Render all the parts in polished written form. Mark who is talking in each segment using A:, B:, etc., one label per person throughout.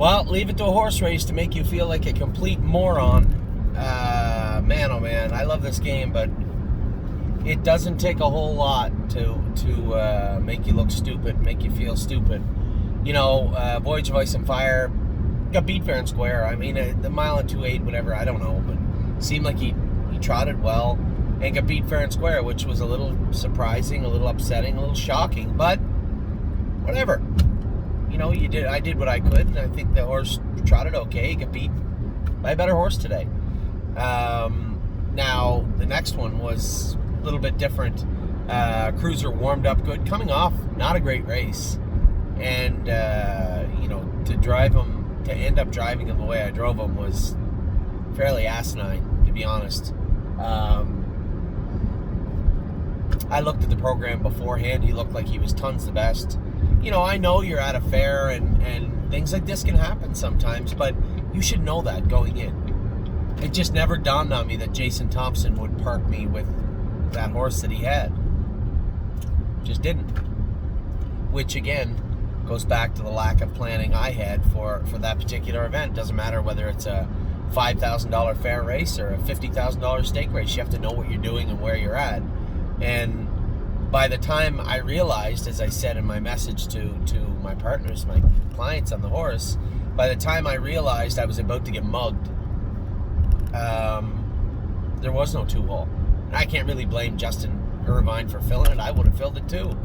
A: Well, leave it to a horse race to make you feel like a complete moron. Man, oh man, I love this game, but it doesn't take a whole lot to make you look stupid, make you feel stupid. You know, Voyage of Ice and Fire got beat fair and square. I mean, the mile and 2.8, whatever, I don't know, but seemed like he trotted well and got beat fair and square, which was a little surprising, a little upsetting, a little shocking, but whatever. You know, I did what I could, and I think the horse trotted okay. He got beat by a better horse today. Now, the next one was a little bit different. Cruiser warmed up good, coming off not a great race. And, you know, to end up driving him the way I drove him was fairly asinine, to be honest. I looked at the program beforehand. He looked like he was tons the best. You know, I know you're at a fair and things like this can happen sometimes, but you should know that going in. It just never dawned on me that Jason Thompson would park me with that horse that he had. Just didn't. Which, again, goes back to the lack of planning I had for that particular event. Doesn't matter whether it's a $5,000 fair race or a $50,000 stake race. You have to know what you're doing and where you're at. And by the time I realized, as I said in my message to my partners, my clients on the horse, by the time I realized I was about to get mugged, there was no 2-hole. And I can't really blame Justin Irvine for filling it. I would have filled it too.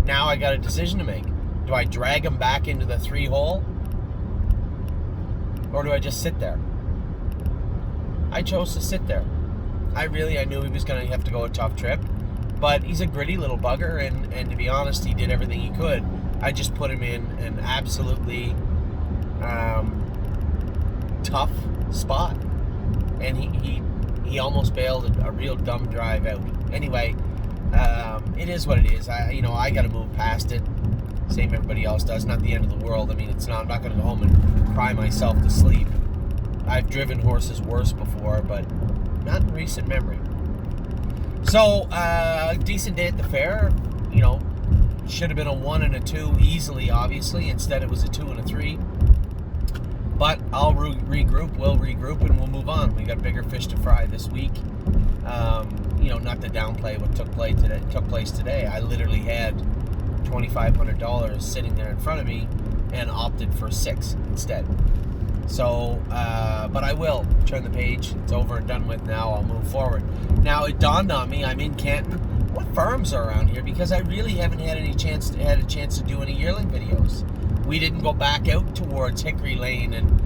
A: Now I got a decision to make. Do I drag him back into the 3-hole? Or do I just sit there? I chose to sit there. I knew he was going to have to go a tough trip. But he's a gritty little bugger, and to be honest, he did everything he could. I just put him in an absolutely tough spot. And he almost bailed a real dumb drive out. Anyway, it is what it is. I got to move past it. Same everybody else does. Not the end of the world. I mean, I'm not going to go home and cry myself to sleep. I've driven horses worse before, but not in recent memory. So, decent day at the fair. You know, should have been a 1 and a 2 easily, obviously. Instead, it was a 2 and a 3. But I'll regroup. We'll regroup, and we'll move on. We got bigger fish to fry this week. You know, not to downplay what took place today. I literally had $2,500 sitting there in front of me and opted for 6 instead. So, but I will turn the page. It's over and done with now. I'll move forward. Now, it dawned on me, I'm in Canton. What farms are around here? Because I really haven't had a chance to do any yearling videos. We didn't go back out towards Hickory Lane and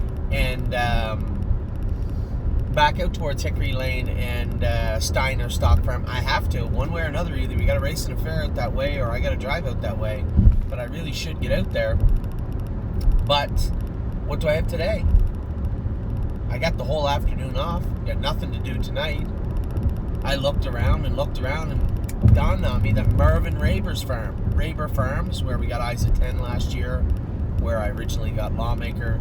A: Steiner Stock Farm. I have to, one way or another. Either we got to race in a fair out that way, or I got to drive out that way. But I really should get out there. But what do I have today? I got the whole afternoon off. Got nothing to do tonight. I looked around and it dawned on me that Mervyn Raber Farms, where we got Isa 10 last year, where I originally got Lawmaker,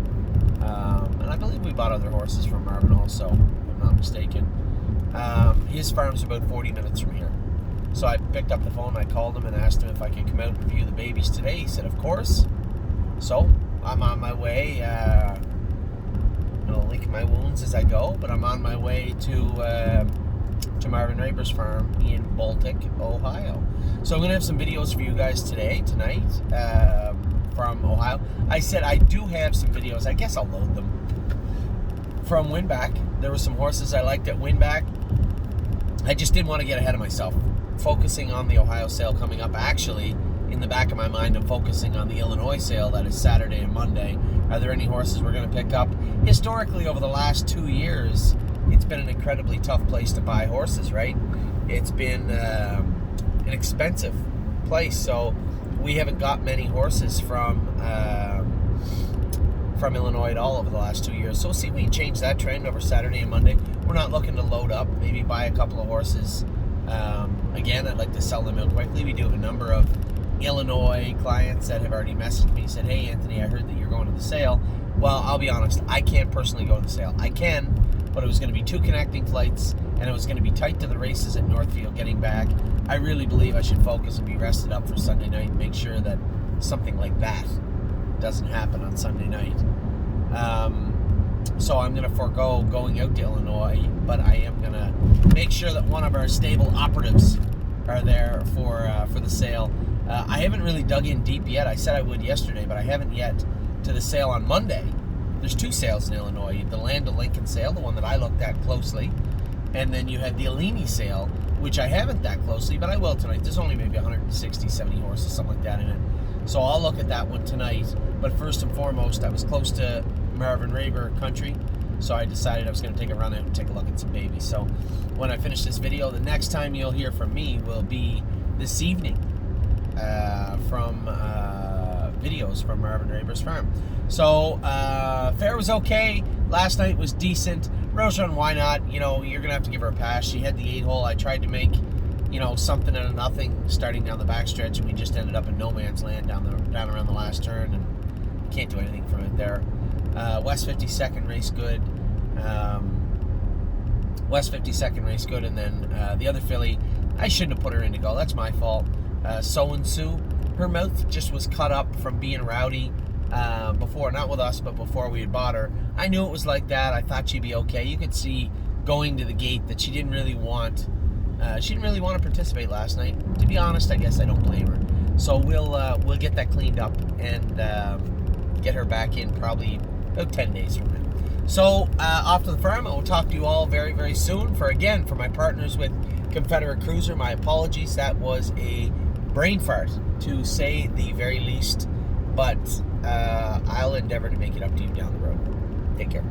A: and I believe we bought other horses from Mervyn also, if I'm not mistaken. His farm's about 40 minutes from here. So I picked up the phone, I called him and asked him if I could come out and view the babies today. He said, of course. So I'm on my way. I'm going to lick my wounds as I go, but I'm on my way to Mervyn Raber's farm in Baltic, Ohio. So I'm going to have some videos for you guys tonight, from Ohio. I said I do have some videos. I guess I'll load them. From Winback. There were some horses I liked at Winback. I just didn't want to get ahead of myself. Focusing on the Ohio sale coming up. Actually, in the back of my mind, I'm focusing on the Illinois sale that is Saturday and Monday. Are there any horses we're going to pick up? Historically, over the last 2 years, it's been an incredibly tough place to buy horses, right? It's been an expensive place, so we haven't got many horses from Illinois at all over the last 2 years. So we'll see if we can change that trend over Saturday and Monday. We're not looking to load up, maybe buy a couple of horses. Again, I'd like to sell them out quickly. We do have a number of Illinois clients that have already messaged me, said, hey Anthony, I heard that you're going to the sale. Well, I'll be honest, I can't personally go to the sale. I can, but it was going to be 2 connecting flights, and it was going to be tight to the races at Northfield getting back. I really believe I should focus and be rested up for Sunday night and make sure that something like that doesn't happen on Sunday night. So I'm going to forego going out to Illinois, but I am going to make sure that one of our stable operatives are there for the sale. I haven't really dug in deep yet. I said I would yesterday, but I haven't yet to the sale on Monday. There's 2 sales in Illinois. The Land of Lincoln sale, the one that I looked at closely, and then you have the Alini sale, which I haven't that closely, but I will tonight. There's only maybe 160, 70 horses, something like that in it. So I'll look at that one tonight. But first and foremost, I was close to Marvin Raber country, so I decided I was going to take a run out and take a look at some babies. So when I finish this video, the next time you'll hear from me will be this evening from videos from Marvin Raber's farm. So fair was okay. Last night was decent. Rose Run, why not? You know, you're going to have to give her a pass. She had the 8-hole. I tried to make, you know, something out of nothing starting down the backstretch, and we just ended up in no man's land down around the last turn, and can't do anything from it there. West 52nd race good. West 52nd race good, and then the other filly, I shouldn't have put her in to go. That's my fault. So and Sue, her mouth just was cut up from being rowdy before, not with us, but before we had bought her. I knew it was like that. I thought she'd be okay. You could see going to the gate that she didn't really want. She didn't really want to participate last night. To be honest, I guess I don't blame her. So we'll get that cleaned up and get her back in probably about 10 days from now. So off to the farm. I will talk to you all very, very soon. For my partners with Confederate Cruiser, my apologies. That was a brain fart, to say the very least. But I'll endeavor to make it up to you down the road. Take care.